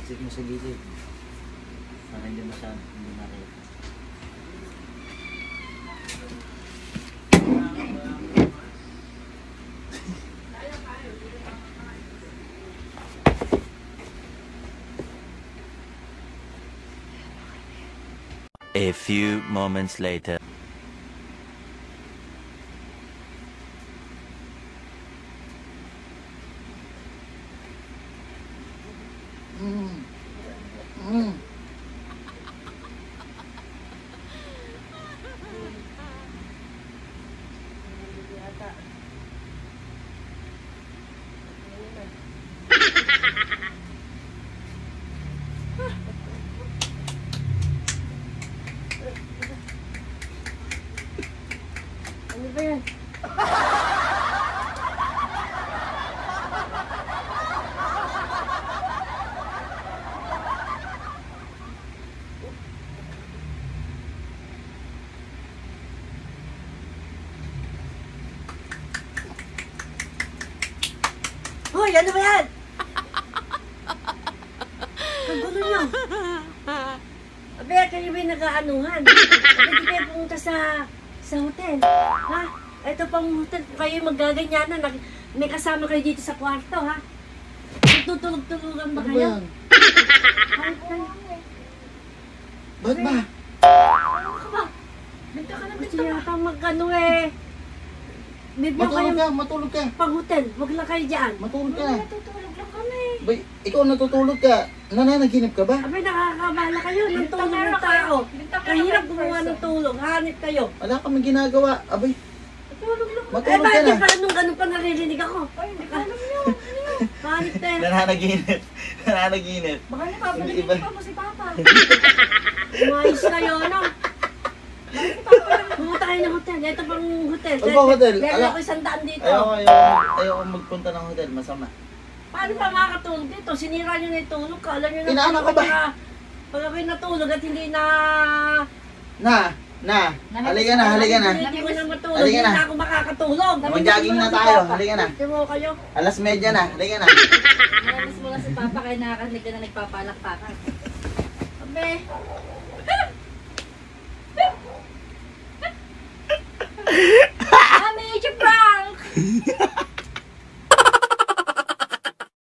Stick mo sa gilid. Para hindi masyado, hindi makita. A few moments later. Ano ba yan? Hoy, ano ba yan? Ang gulo nyo. Abe, kayo ba yung nag-aanuhan? Abe, di kayo pumunta sa hotel. Ha? Ito pang hotel. Kayo magaganyanan. May kasama kayo dito sa kwarto, ha? Tutulog-tulugan ba kayo? Ano ba yan? Ba't ba? Ano ka ba? Binta ka na, binta ka. Yata mag-ano eh. Bibigyan kayo Matulog ka. pang hotel. Huwag lang kayo dyan. Matulog ka. Natutulog lang kami. Bay, ikaw natutulog ka. Nananaginip ka ba? Abe, nakakabala kayo ng tulog ng tao. Kahirap gumawa ng tulog. Hanip kayo. Wala kami ginagawa. Abay, Tulog lang. Matulog ka bakit na. pa nung ganun pa naririnig ako? Ay, hindi ko alam yun. Hanip na yan. nananaginip. Nananaginip. Baka napapalagin Iba. pa mo si Papa. Umayos kayo, ano? Pumunta kayo ng hotel. Ito pang hotel. Ano ba hotel? Meron Ala. ako 100 dito. Ayoko magpunta ng hotel. Masama. Paano pa makakatulog dito? Sinira nyo na yung tulog ko. Alam nyo na Inaanak ka ba? Pag ako'y natulog at hindi na... Halika na. Hindi ko na matulog. Halika na. Hindi na ako makakatulog. Mag-jogging na tayo. Halika na. Timo kayo. 30:30 na. Halika na. Nalamas mo lang si Papa kaya nakakarinig ka na nagpapalakpakan. Abe. Mami, it's a prank!